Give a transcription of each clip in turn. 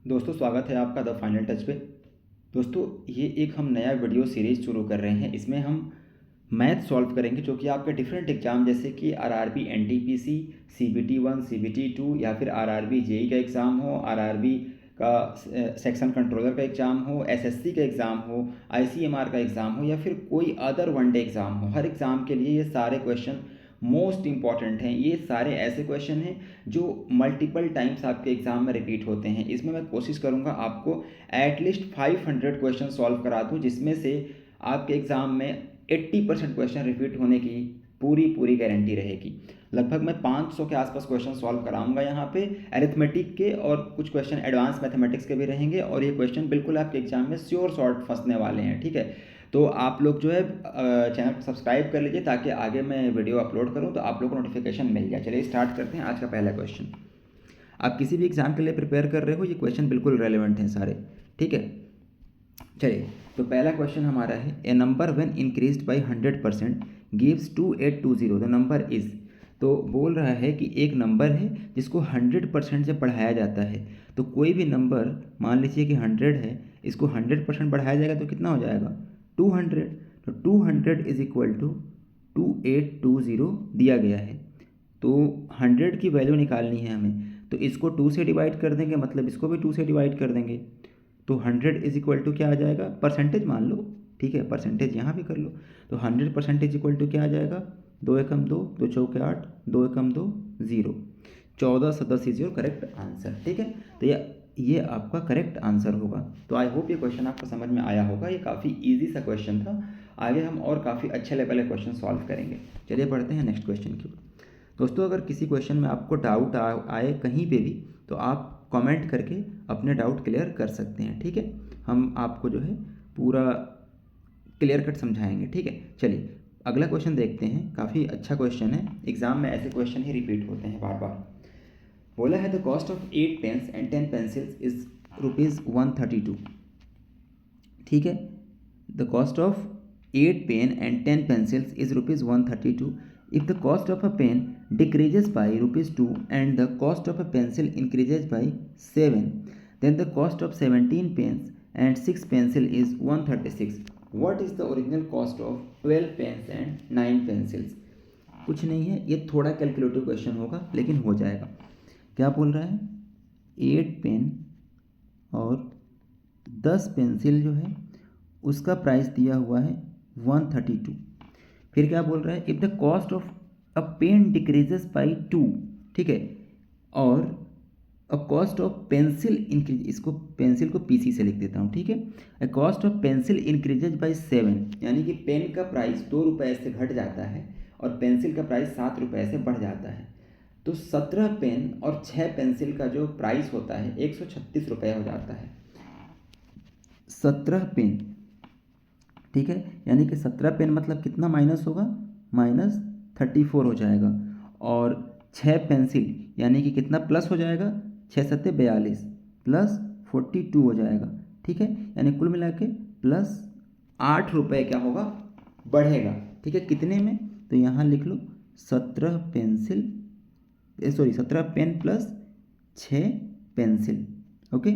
दोस्तों स्वागत है आपका द फाइनल टच पे। दोस्तों ये एक हम नया वीडियो सीरीज़ शुरू कर रहे हैं। इसमें हम मैथ सॉल्व करेंगे जो कि आपके डिफरेंट एग्जाम जैसे कि आरआरबी एनटीपीसी, सीबीटी 1, सीबीटी 2 या फिर आरआरबी जेई का एग्ज़ाम हो, आरआरबी का सेक्शन कंट्रोलर का एग्ज़ाम हो, एसएससी का एग्ज़ाम हो, आईसीएमआर का एग्ज़ाम हो या फिर कोई अदर वनडे एग्ज़ाम हो। हर एग्ज़ाम के लिए ये सारे क्वेश्चन मोस्ट इंपॉर्टेंट हैं। ये सारे ऐसे क्वेश्चन हैं जो मल्टीपल टाइम्स आपके एग्ज़ाम में रिपीट होते हैं। इसमें मैं कोशिश करूँगा आपको एटलीस्ट 500 क्वेश्चन सॉल्व करा दूँ, जिसमें से आपके एग्ज़ाम में 80% क्वेश्चन रिपीट होने की पूरी गारंटी रहेगी। लगभग मैं 500 के आसपास क्वेश्चन सॉल्व कराऊंगा यहाँ पे अरिथमेटिक के, और कुछ क्वेश्चन एडवांस मैथमेटिक्स के भी रहेंगे। और ये क्वेश्चन बिल्कुल आपके एग्जाम में श्योर शॉर्ट फंसने वाले हैं, ठीक है। तो आप लोग जो है चैनल को सब्सक्राइब कर लीजिए ताकि आगे मैं वीडियो अपलोड करूँ तो आप लोग को नोटिफिकेशन मिल जाए। चलिए स्टार्ट करते हैं आज का पहला क्वेश्चन। आप किसी भी एग्जाम के लिए प्रिपेयर कर रहे हो, ये क्वेश्चन बिल्कुल रेलिवेंट हैं सारे, ठीक है। चलिए तो पहला क्वेश्चन हमारा है, a number when increased by 100% gives 2820 the number is. तो बोल रहा है कि एक नंबर है जिसको 100% से बढ़ाया जाता है। तो कोई भी नंबर, मान लीजिए कि 100 है, इसको 100% बढ़ाया जाएगा तो कितना हो जाएगा 200। तो 200 इज इक्वल टू 2820 दिया गया है। तो 100 की वैल्यू निकालनी है हमें, तो इसको 2 से डिवाइड कर देंगे, मतलब इसको भी 2 से डिवाइड कर देंगे। तो 100 इज इक्वल टू क्या आ जाएगा, परसेंटेज मान लो, ठीक है, परसेंटेज यहाँ भी कर लो। तो 100% इक्वल टू क्या आ जाएगा, 2 एकम 2, 2 चौके 8, 2 एकम 2 0, 14 से 10 इज योर करेक्ट आंसर, ठीक है। तो ये आपका करेक्ट आंसर होगा। तो आई होप ये क्वेश्चन आपको समझ में आया होगा। ये काफ़ी ईजी सा क्वेश्चन था। आगे हम और काफ़ी अच्छे लेवल के क्वेश्चन सॉल्व करेंगे। चलिए पढ़ते हैं नेक्स्ट क्वेश्चन की। दोस्तों अगर किसी क्वेश्चन में आपको डाउट आए कहीं पे भी, तो आप कमेंट करके अपने डाउट क्लियर कर सकते हैं, ठीक है। हम आपको जो है पूरा क्लियर कट समझाएंगे, ठीक है। चलिए अगला क्वेश्चन देखते हैं। काफ़ी अच्छा क्वेश्चन है, एग्जाम में ऐसे क्वेश्चन ही रिपीट होते हैं बार बार। बोला है the cost of 8 pens and 10 pencils is ₹132, ठीक है। The cost of 8 pen and 10 pencils is ₹132. If the cost of a pen decreases by ₹2 and the cost of a pencil increases by 7, then the cost of 17 pens and 6 pencil is 136. What is the original cost of 12 pens and 9 pencils? कुछ नहीं है, ये थोड़ा calculative question होगा लेकिन हो जाएगा। क्या बोल रहा है, 8 पेन और 10 पेंसिल जो है उसका प्राइस दिया हुआ है 132। फिर क्या बोल रहा है, if the cost of a pen decreases by 2, ठीक है, और a cost of pencil increase, इसको पेंसिल को पीसी से लिख देता हूँ, ठीक है। A cost of pencil increases by 7, यानी कि पेन का प्राइस 2 रुपये से घट जाता है और पेंसिल का प्राइस 7 रुपये से बढ़ जाता है। तो 17 पेन और 6 पेंसिल का जो प्राइस होता है 136 रुपये हो जाता है। 17 पेन, ठीक है, यानी कि 17 पेन मतलब कितना माइनस होगा, -34 हो जाएगा। और 6 पेंसिल यानी कि कितना प्लस हो जाएगा, 6 सत्ते 42 प्लस 42 हो जाएगा, ठीक है। यानी कुल मिला के प्लस 8 रुपये क्या होगा, बढ़ेगा, ठीक है। कितने में, तो यहाँ लिख लो 17 pencil, sorry 17 pen plus 6 pencil, okay,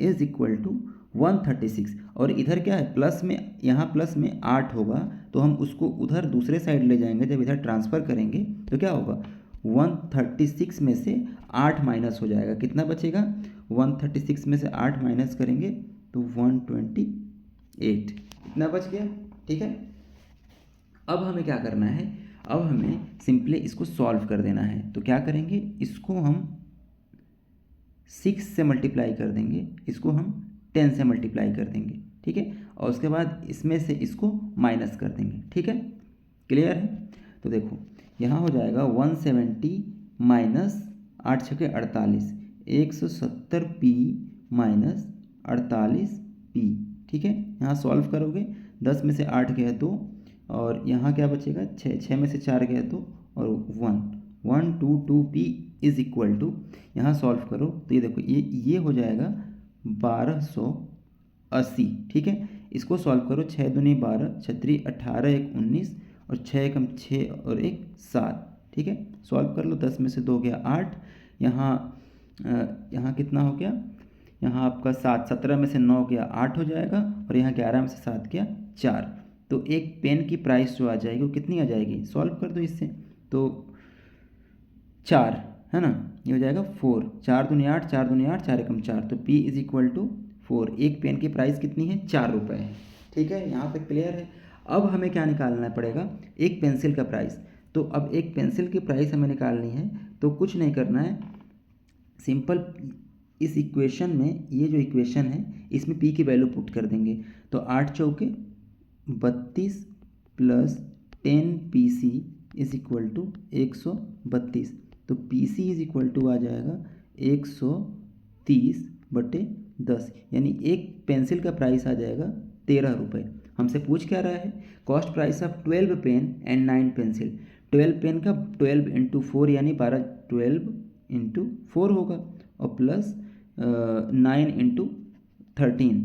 is equal to 136। और इधर क्या है, प्लस में, यहाँ प्लस में 8 होगा तो हम उसको उधर दूसरे साइड ले जाएंगे। जब इधर ट्रांसफ़र करेंगे तो क्या होगा, 136 में से 8 माइनस हो जाएगा, कितना बचेगा, 136 में से 8 माइनस करेंगे तो 128, इतना बच गया, ठीक है। अब हमें क्या करना है, अब हमें सिंपली इसको सॉल्व कर देना है। तो क्या करेंगे, इसको हम 6 से मल्टीप्लाई कर देंगे, इसको हम 10 से मल्टीप्लाई कर देंगे, ठीक है। और उसके बाद इसमें से इसको माइनस कर देंगे, ठीक है। क्लियर है। तो देखो यहाँ हो जाएगा 170 माइनस 8 छके 48, 170p माइनस 48p, ठीक है। यहाँ सॉल्व करोगे, 10 में से 8 गया 2, और यहाँ क्या बचेगा, 6 में से 4 गया 2 और 122p इज इक्वल टू, यहाँ सॉल्व करो तो ये देखो ये हो जाएगा 1280, ठीक है। इसको सॉल्व करो, 6 दूनी 12, 6 18, 1 19 और 6 एकम 6 और 1 7, ठीक है। सॉल्व कर लो, 10 में से 2 गया 8, यहाँ यहाँ कितना हो गया, यहाँ आपका 7, 17 में से 9 गया 8 हो जाएगा, और यहाँ 11 में से 7 गया 4। तो एक पेन की प्राइस जो आ जाएगी वो कितनी आ जाएगी, सॉल्व कर दो इससे। तो 4 है ना, ये हो जाएगा 4, 4 दूनी 8, 4 दूनी 8, 4 एकम 4, तो P इज इक्वल टू 4। एक पेन की प्राइस कितनी है, 4 रुपये है। ठीक है, यहाँ तक क्लियर है। अब हमें क्या निकालना पड़ेगा, एक पेंसिल का प्राइस। तो अब एक पेंसिल की प्राइस हमें निकालनी है, तो कुछ नहीं करना है, सिंपल इस इक्वेशन में, ये जो इक्वेशन है इसमें P की वैल्यू पुट कर देंगे। तो 8 चौके 32 plus 10 PC is equal to 132। तो PC इज इक्वल टू आ जाएगा 130/10, यानी एक पेंसिल का प्राइस आ जाएगा 13 रुपये। हमसे पूछ क्या रहा है, cost price of 12 pen and 9 pencil. 12 pen का 12 इंटू 4 यानी 12, 12 इंटू 4 होगा, और प्लस 9 इंटू 13,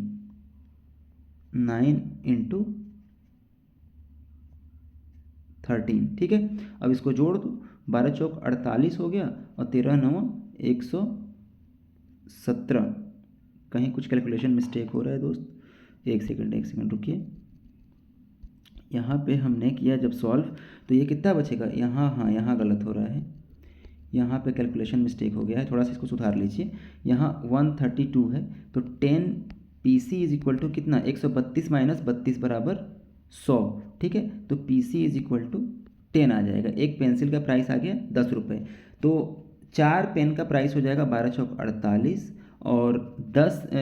9 इंटू 13। ठीक है, अब इसको जोड़ दो, 12 चौक 48 हो गया, और 13 9 117। कहीं कुछ कैलकुलेशन मिस्टेक हो रहा है दोस्त, एक सेकंड रुकिए। यहाँ पे हमने किया जब सॉल्व, तो ये कितना बचेगा यहाँ, हाँ यहाँ गलत हो रहा है, यहाँ पे कैलकुलेशन मिस्टेक हो गया है, थोड़ा सा इसको सुधार लीजिए। यहाँ 132 है, तो 10 PC इज इक्वल टू कितना, 132 माइनस 32 बराबर 100। ठीक है, तो PC इज इक्वल टू 10 आ जाएगा। एक पेंसिल का प्राइस आ गया 10 रुपये, तो 4 पेन का प्राइस हो जाएगा 12 चौक 48, और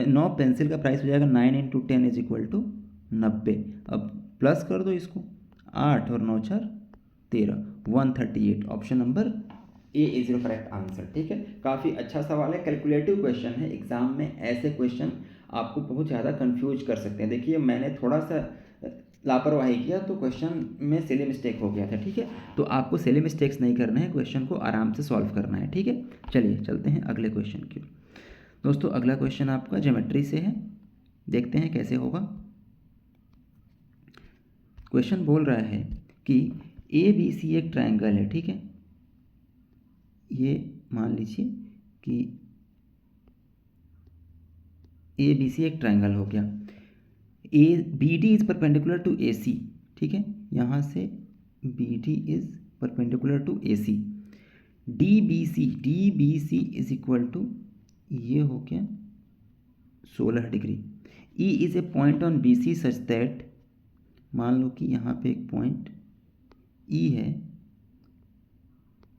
9 पेंसिल का प्राइस हो जाएगा 9 इंटू 10 इज इक्वल टू 90। अब प्लस कर दो इसको, 8 और 9 4 13, 138। Option number A is your correct answer. ठीक है, काफ़ी अच्छा सवाल है, कैलकुलेटिव क्वेश्चन है। एग्जाम में ऐसे क्वेश्चन आपको बहुत ज़्यादा कंफ्यूज कर सकते हैं। देखिए मैंने थोड़ा सा लापरवाही किया तो क्वेश्चन में सिली मिस्टेक हो गया था। ठीक है, तो आपको सिली मिस्टेक्स नहीं करना है, क्वेश्चन को आराम से सॉल्व करना है। ठीक है, चलिए चलते हैं अगले क्वेश्चन की ओर। दोस्तों अगला क्वेश्चन आपका ज्योमेट्री से है, देखते हैं कैसे होगा। क्वेश्चन बोल रहा है कि ABC एक ट्रायंगल है। ठीक है, ये मान लीजिए कि ABC एक ट्रायंगल हो गया, BD is perpendicular to AC। ठीक है, यहाँ से BD is perpendicular to AC। DBC is equal to, ये हो गया 16 degree. E is a point on BC such that, मान लो कि यहाँ पे एक पॉइंट E है,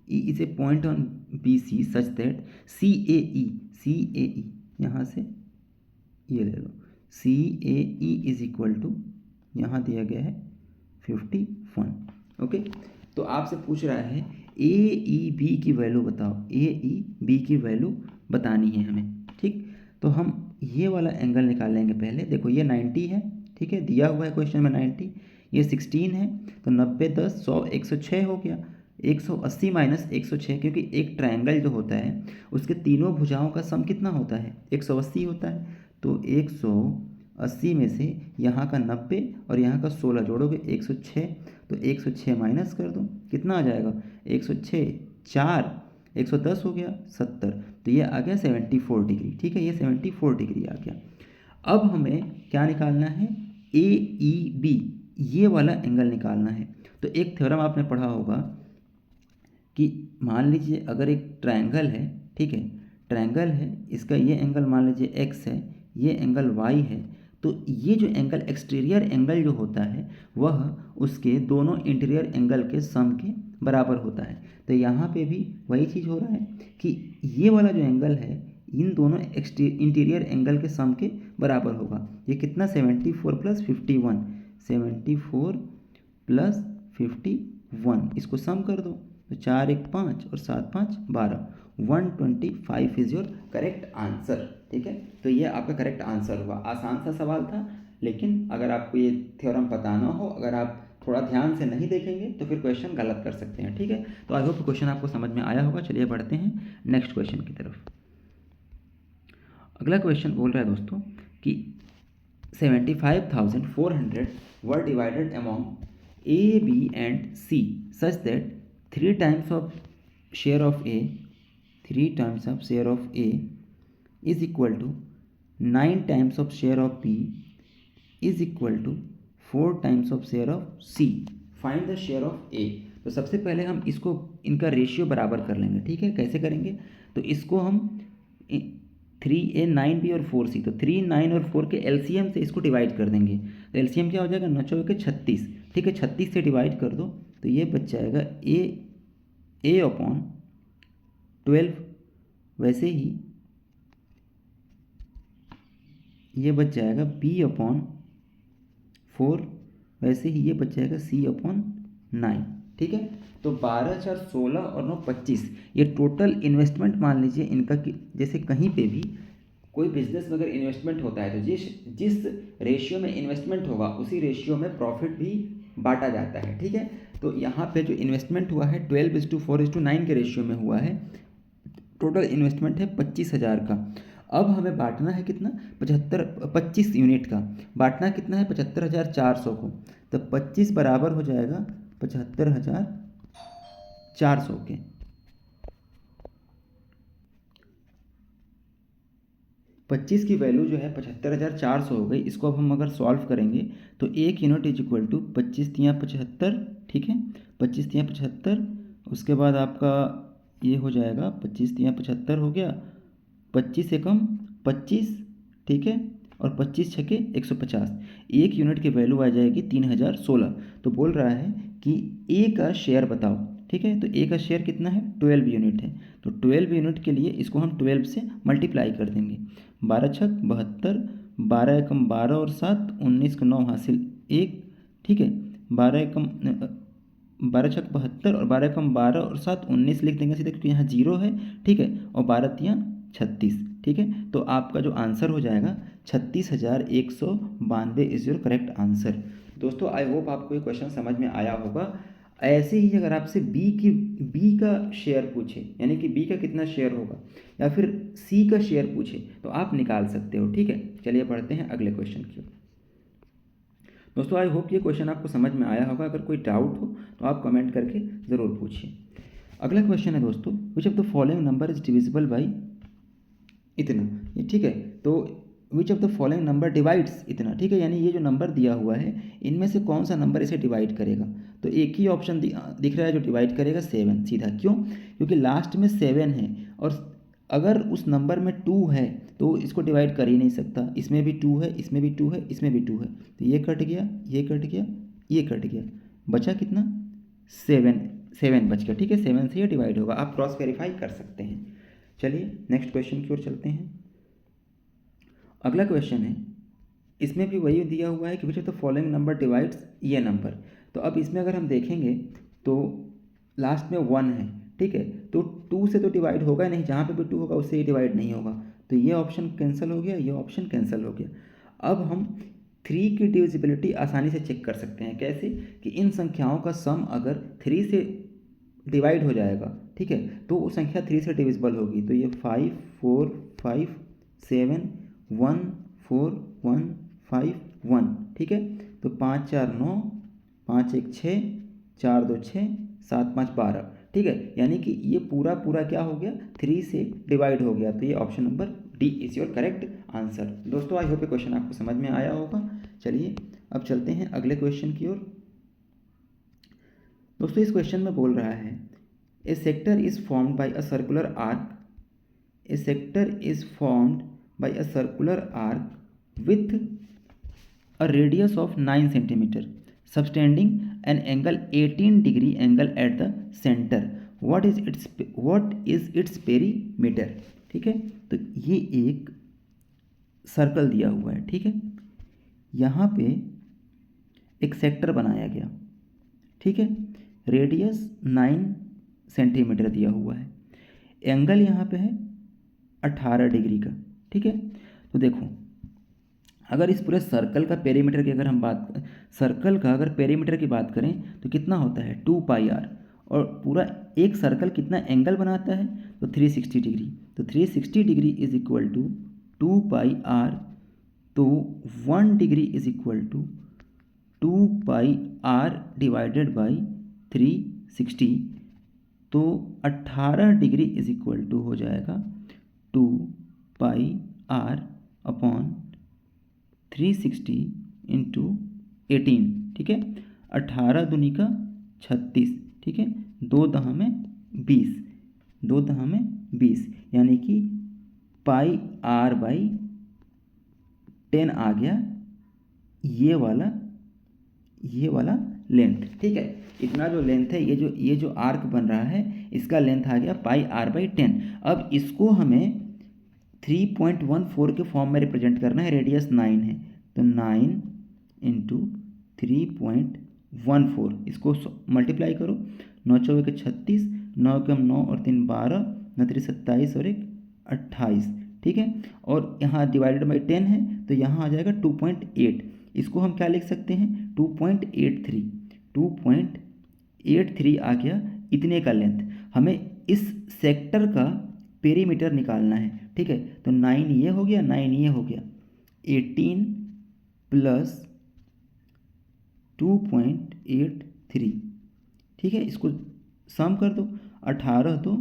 E is a point on BC such that CAE यहाँ से ये ले लो, CAE इज इक्वल टू, यहाँ दिया गया है 51। ओके, तो आपसे पूछ रहा है AEB की वैल्यू बताओ, AEB की वैल्यू बतानी है हमें। ठीक, तो हम ये वाला एंगल निकाल लेंगे पहले। देखो ये 90 है, ठीक है, दिया हुआ है क्वेश्चन में 90, ये 16 है, तो 90 10 100 106 हो गया। 180 माइनस 106, क्योंकि एक ट्रायंगल जो होता है उसके तीनों भुजाओं का सम कितना होता है, 180 होता है। तो 180 में से यहाँ का 90 और यहाँ का 16 जोड़ोगे 106, तो 106 माइनस कर दो, कितना आ जाएगा 106 4, 110 हो गया 70, तो ये आ गया 74 डिग्री। ठीक है, ये 74 डिग्री आ गया। अब हमें क्या निकालना है, AEB, ये वाला एंगल निकालना है। तो एक थ्योरम आपने पढ़ा होगा कि मान लीजिए अगर एक ट्रायंगल है, ठीक है, ट्रायंगल है, इसका ये एंगल मान लीजिए x है, ये एंगल y है, तो ये जो एंगल एक्सटीरियर एंगल जो होता है वह उसके दोनों इंटीरियर एंगल के सम के बराबर होता है। तो यहाँ पे भी वही चीज़ हो रहा है कि ये वाला जो एंगल है इन दोनों इंटीरियर एंगल के सम के बराबर होगा। ये कितना 74 प्लस 51, 74 प्लस 51, इसको सम कर दो, तो 4 1 5 और 7 5 12, 125 इज योर करेक्ट आंसर। ठीक है, तो ये आपका करेक्ट आंसर हुआ। आसान सा सवाल था, लेकिन अगर आपको ये थ्योरम पता ना हो, अगर आप थोड़ा ध्यान से नहीं देखेंगे तो फिर क्वेश्चन गलत कर सकते हैं। ठीक है, तो आई होप क्वेश्चन आपको समझ में आया होगा। चलिए बढ़ते हैं नेक्स्ट क्वेश्चन की तरफ। अगला क्वेश्चन बोल रहा है दोस्तों कि 75,400 were divided among A, B and C such that 3 times of share of A is equal to 9 times of share of B is equal to 4 times of share of C. Find the share of A. तो सबसे पहले हम इसको इनका ratio बराबर कर लेंगे, ठीक है। कैसे करेंगे? तो इसको हम 3A 9B और 4C, तो 3, 9 और 4 के एलसीएम से इसको डिवाइड कर देंगे। तो एलसीएम क्या हो जाएगा? 9 चौके 36, ठीक है। 36 से डिवाइड कर दो तो ये बच जाएगा ए अपॉन 12। वैसे ही ये बच जाएगा बी अपॉन 4। वैसे ही ये बच जाएगा सी अपॉन 9, ठीक है। तो 12, 4, 16 और 9, 25, ये टोटल इन्वेस्टमेंट मान लीजिए इनका कि जैसे कहीं पे भी कोई बिजनेस में अगर इन्वेस्टमेंट होता है तो जिस रेशियो में इन्वेस्टमेंट होगा उसी रेशियो में प्रॉफिट भी बांटा जाता है, ठीक है। तो यहाँ पे जो इन्वेस्टमेंट हुआ है 12:4:9 के रेशियो में हुआ है। टोटल इन्वेस्टमेंट है 25,000 का। अब हमें बांटना है कितना? 25 यूनिट का। बांटना कितना है? 75,400 को। तो 25 बराबर हो जाएगा 75,400 के। 25 की वैल्यू जो है 75,400 हो गई। इसको अब हम अगर सॉल्व करेंगे तो 1 यूनिट इज इक्वल टू 25×75, ठीक है। 25×75, उसके बाद आपका ये हो जाएगा 25×75 हो गया, 25 एकम 25, ठीक है। और 25 छके 150। 1 यूनिट की वैल्यू आ जाएगी 3016। तो बोल रहा है कि ए का शेयर बताओ, ठीक है। तो ए का शेयर कितना है? 12 यूनिट है। तो 12 यूनिट के लिए इसको हम 12 से मल्टीप्लाई कर देंगे। 12×6 72, 12 एकम 12 और 7, 19 का 9 हासिल 1, ठीक है। 12 एकम 12×6 72 और 12 एकम 12 और 7, 19 लिख देंगे सीधे क्योंकि यहाँ 0 है, ठीक है। और 12×3 36, ठीक है। तो आपका जो आंसर हो जाएगा 36,192 इज योर करेक्ट आंसर। दोस्तों आई होप आपको ये क्वेश्चन समझ में आया होगा। ऐसे ही अगर आपसे बी का शेयर पूछे, यानी कि बी का कितना शेयर होगा, या फिर सी का शेयर पूछे, तो आप निकाल सकते हो, ठीक है। चलिए पढ़ते हैं अगले क्वेश्चन की ओर। दोस्तों आई होप ये क्वेश्चन आपको समझ में आया होगा। अगर कोई डाउट हो तो आप कमेंट करके ज़रूर पूछिए। अगला क्वेश्चन है दोस्तों, which of the following number is divisible by इतना, ये ठीक है। तो which of the following number divides इतना, ठीक है। यानी ये जो नंबर दिया हुआ है इनमें से कौन सा नंबर इसे डिवाइड करेगा? तो एक ही ऑप्शन दिख रहा है जो डिवाइड करेगा 7 सीधा। क्यों? क्योंकि लास्ट में 7 है और अगर उस नंबर में 2 है तो इसको डिवाइड कर ही नहीं सकता। इसमें भी 2 है, इसमें भी 2 है, इसमें भी 2 है, तो ये कट गया, ये कट गया, ये कट गया, बचा कितना? 7 बच गया, ठीक है। 7 से ये डिवाइड होगा। आप क्रॉस वेरीफाई कर सकते हैं। चलिए नेक्स्ट क्वेश्चन की ओर चलते हैं। अगला क्वेश्चन है, इसमें भी वही दिया हुआ है कि which of the following number divides ये नंबर। तो अब इसमें अगर हम देखेंगे तो लास्ट में 1 है, ठीक है। तो 2 से तो डिवाइड होगा नहीं, जहाँ पे भी 2 होगा उससे ही डिवाइड नहीं होगा। तो ये ऑप्शन कैंसिल हो गया, ये ऑप्शन कैंसिल हो गया। अब हम 3 की डिविजिबिलिटी आसानी से चेक कर सकते हैं। कैसे? कि इन संख्याओं का सम अगर 3 से डिवाइड हो जाएगा, ठीक है, तो वो संख्या 3 से डिविजिबल होगी। तो ये 5, 4, 5, 7, 1, 4, 1, 5, 1, ठीक है। तो 5, 4, 9, 5, 1, 6, 4, 2, 6, 7, 5, 12, ठीक है। यानी कि ये पूरा पूरा क्या हो गया? 3 से डिवाइड हो गया। तो ये option number D is your correct answer. दोस्तों आई होप ये क्वेश्चन आपको समझ में आया होगा। चलिए अब चलते हैं अगले क्वेश्चन की ओर। दोस्तों इस क्वेश्चन में बोल रहा है, a sector is formed by a circular arc, a sector is formed by a circular arc with a radius of 9 centimeter subtending an angle 18 degree angle at the center. What is its perimeter? ठीक है। तो ये एक circle दिया हुआ है, ठीक है। यहाँ पे एक सेक्टर बनाया गया, ठीक है। रेडियस 9 सेंटीमीटर दिया हुआ है, एंगल यहाँ पे है 18 डिग्री का, ठीक है। तो देखो अगर इस पूरे सर्कल का पेरीमीटर की अगर हम सर्कल का अगर पेरीमीटर की बात करें तो कितना होता है? 2πr। और पूरा एक सर्कल कितना एंगल बनाता है? तो 360 डिग्री। तो 360 degree is equal to 2πr। तो 1 degree is equal to 2πr divided by 360। तो 18 डिग्री इज इक्वल टू हो जाएगा 2πr अपॉन 360 इंटू 18, ठीक है। 18 दूनी का 36, ठीक है। 2 दहा में 20, 2 दहा में 20, यानी कि पाई r बाई 10 आ गया ये वाला लेंथ, ठीक है। इतना जो लेंथ है, ये जो आर्क बन रहा है, इसका लेंथ आ गया पाई r बाई 10। अब इसको हमें 3.14 के फॉर्म में रिप्रेजेंट करना है। रेडियस 9 है, तो 9 इंटू 3.14, इसको मल्टीप्लाई करो। 9 चौके 36, 9 के 9 और 3 12, 9 3 27 और 1 28, ठीक है। और यहाँ डिवाइडेड बाई 10 है, तो यहाँ आ जाएगा 2.8। इसको हम क्या लिख सकते हैं, 2.83 आ गया इतने का लेंथ। हमें इस सेक्टर का पेरीमीटर निकालना है, ठीक है। तो 9 ये हो गया, 9 ये हो गया, 18 प्लस 2.83, ठीक है। इसको सम कर दो, 18 तो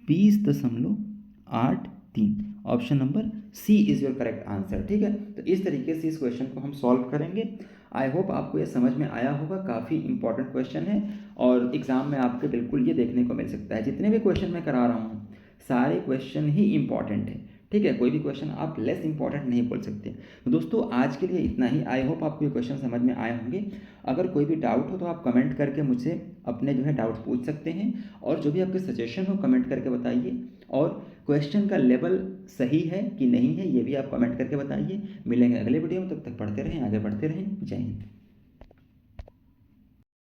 20.83। Option number C is your correct answer, ठीक है। तो इस तरीके से इस क्वेश्चन को हम सॉल्व करेंगे। आई होप आपको ये समझ में आया होगा। काफ़ी इंपॉर्टेंट क्वेश्चन है और एग्ज़ाम में आपके बिल्कुल ये देखने को मिल सकता है। जितने भी क्वेश्चन मैं करा रहा हूँ सारे क्वेश्चन ही इंपॉर्टेंट है, ठीक है। कोई भी क्वेश्चन आप लेस इंपॉर्टेंट नहीं बोल सकते। तो दोस्तों आज के लिए इतना ही। आई होप आपको ये क्वेश्चन समझ में आए होंगे। अगर कोई भी डाउट हो तो आप कमेंट करके मुझसे अपने जो है डाउट पूछ सकते हैं, और जो भी आपके सजेशन हो कमेंट करके बताइए। और क्वेश्चन का लेवल सही है कि नहीं है ये भी आप कमेंट करके बताइए। मिलेंगे अगले वीडियो में, तब तक पढ़ते रहें, आगे बढ़ते रहें। जय हिंद।